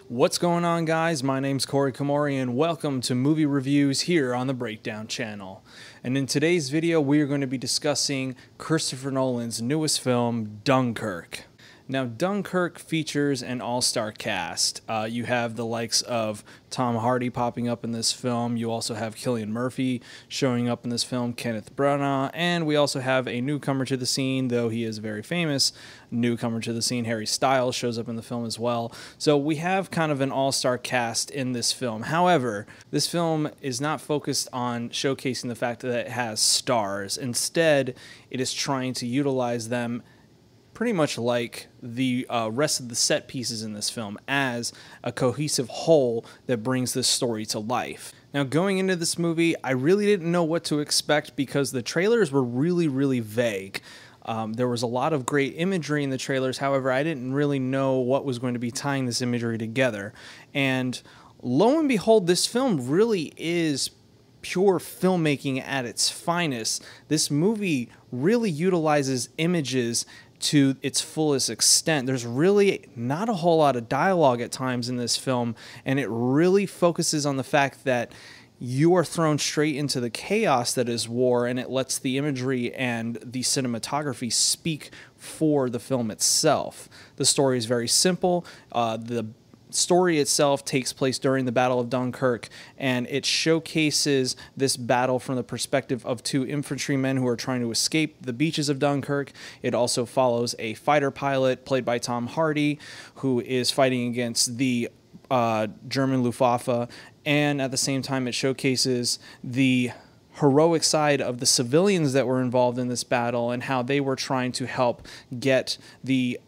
What's going on, guys? My name's Corey Komori and welcome to Movie Reviews here on the Breakdown channel. And in today's video we are going to be discussing Christopher Nolan's newest film, Dunkirk. Now, Dunkirk features an all-star cast. You have the likes of Tom Hardy popping up in this film. You also have Cillian Murphy showing up in this film, Kenneth Branagh, and we also have a newcomer to the scene, though he is very famous. Newcomer to the scene, Harry Styles, shows up in the film as well. So we have kind of an all-star cast in this film. However, this film is not focused on showcasing the fact that it has stars. Instead, it is trying to utilize them pretty much like the rest of the set pieces in this film as a cohesive whole that brings this story to life. Now, going into this movie, I really didn't know what to expect because the trailers were really vague. There was a lot of great imagery in the trailers. However, I didn't really know what was going to be tying this imagery together. And lo and behold, this film really is pure filmmaking at its finest. This movie really utilizes images to its fullest extent. There's really not a whole lot of dialogue at times in this film, and it really focuses on the fact that you are thrown straight into the chaos that is war, and it lets the imagery and the cinematography speak for the film itself. The story is very simple. The story itself takes place during the Battle of Dunkirk, and it showcases this battle from the perspective of two infantrymen who are trying to escape the beaches of Dunkirk. It also follows a fighter pilot played by Tom Hardy who is fighting against the German Luftwaffe, and at the same time it showcases the heroic side of the civilians that were involved in this battle and how they were trying to help get the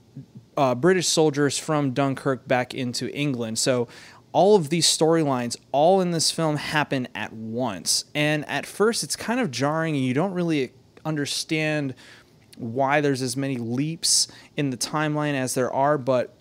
British soldiers from Dunkirk back into England. So all of these storylines, all in this film, happen at once. And at first, it's kind of jarring, and you don't really understand why there's as many leaps in the timeline as there are, but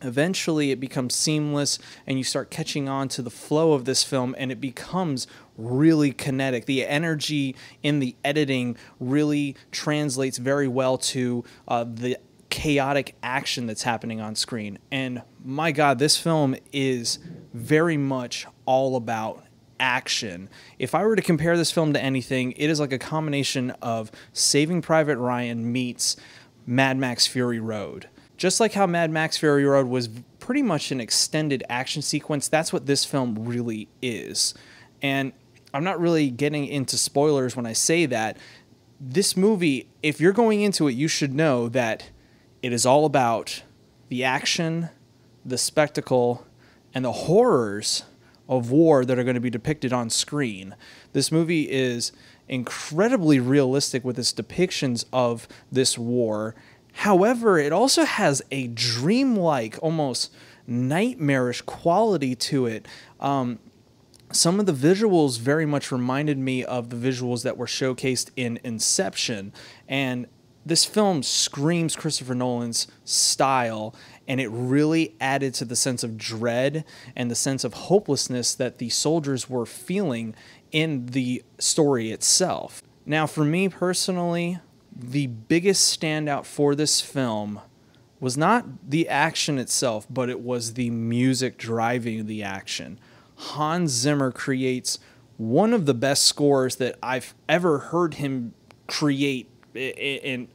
eventually it becomes seamless, and you start catching on to the flow of this film, and it becomes really kinetic. The energy in the editing really translates very well to the chaotic action that's happening on screen. And my God, this film is very much all about action. If I were to compare this film to anything, it is like a combination of Saving Private Ryan meets Mad Max Fury Road. Just like how Mad Max Fury Road was pretty much an extended action sequence, that's what this film really is. And I'm not really getting into spoilers when I say that. This movie, if you're going into it, you should know that it is all about the action, the spectacle, and the horrors of war that are going to be depicted on screen. This movie is incredibly realistic with its depictions of this war. However, it also has a dreamlike, almost nightmarish quality to it. Some of the visuals very much reminded me of the visuals that were showcased in Inception, and this film screams Christopher Nolan's style, and it really added to the sense of dread and the sense of hopelessness that the soldiers were feeling in the story itself. Now, for me personally, the biggest standout for this film was not the action itself, but it was the music driving the action. Hans Zimmer creates one of the best scores that I've ever heard him create in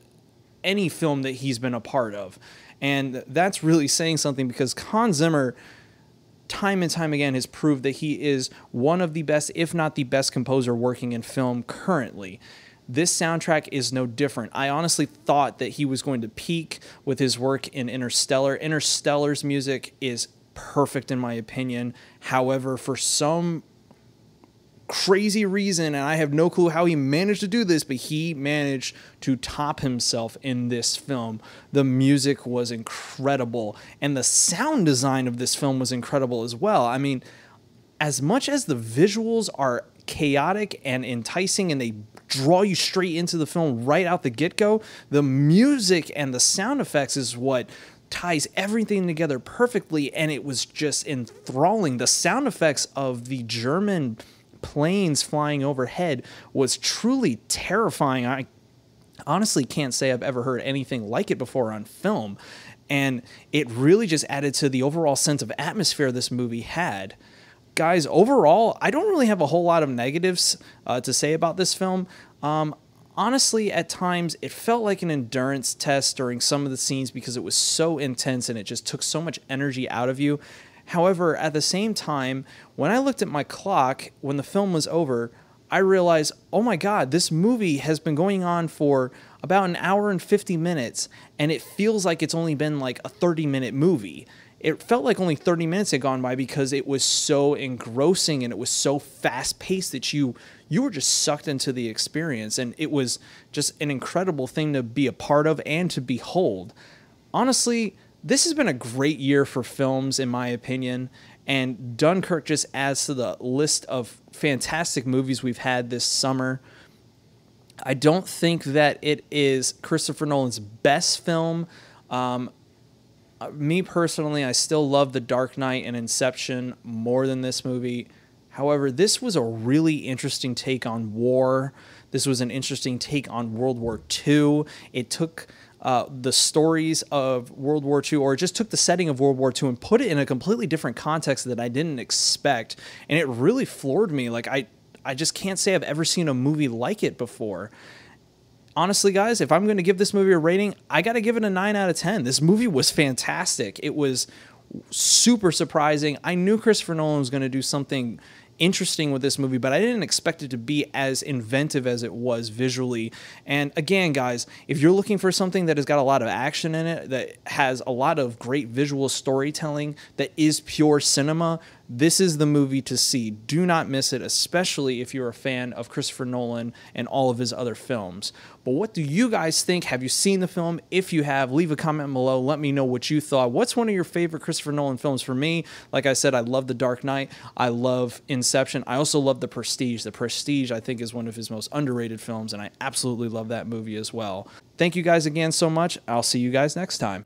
any film that he's been a part of. And that's really saying something, because Hans Zimmer time and time again has proved that he is one of the best, if not the best, composer working in film currently. This soundtrack is no different. I honestly thought that he was going to peak with his work in Interstellar. Interstellar's music is perfect in my opinion. However, for some crazy reason, and I have no clue how he managed to do this, but he managed to top himself in this film. The music was incredible, and the sound design of this film was incredible as well. I mean, as much as the visuals are chaotic and enticing and they draw you straight into the film right out the get-go, the music and the sound effects is what ties everything together perfectly, and it was just enthralling. The sound effects of the German planes flying overhead was truly terrifying. I honestly can't say I've ever heard anything like it before on film. and it really just added to the overall sense of atmosphere this movie had. Guys, overall, I don't really have a whole lot of negatives to say about this film. Honestly, at times, it felt like an endurance test during some of the scenes because it was so intense and it just took so much energy out of you. However, at the same time, when I looked at my clock when the film was over, I realized, oh my God, this movie has been going on for about an hour and 50 minutes, and it feels like it's only been like a 30-minute movie. It felt like only 30 minutes had gone by because it was so engrossing and it was so fast-paced that you were just sucked into the experience, and it was just an incredible thing to be a part of and to behold. Honestly, this has been a great year for films, in my opinion, and Dunkirk just adds to the list of fantastic movies we've had this summer. I don't think that it is Christopher Nolan's best film. Me personally, I still love The Dark Knight and Inception more than this movie. However, this was a really interesting take on war. This was an interesting take on World War II. It took the stories of World War II, or it just took the setting of World War II and put it in a completely different context that I didn't expect. And it really floored me. Like, I just can't say I've ever seen a movie like it before. Honestly, guys, if I'm going to give this movie a rating, I got to give it a 9 out of 10. This movie was fantastic. It was super surprising. I knew Christopher Nolan was going to do something interesting with this movie, but I didn't expect it to be as inventive as it was visually. And again, guys, if you're looking for something that has got a lot of action in it, that has a lot of great visual storytelling, that is pure cinema, this is the movie to see. Do not miss it, especially if you're a fan of Christopher Nolan and all of his other films. But what do you guys think? Have you seen the film? If you have, leave a comment below. Let me know what you thought. What's one of your favorite Christopher Nolan films? For me, like I said, I love The Dark Knight. I love Inception. I also love The Prestige. The Prestige, I think, is one of his most underrated films, and I absolutely love that movie as well. Thank you guys again so much. I'll see you guys next time.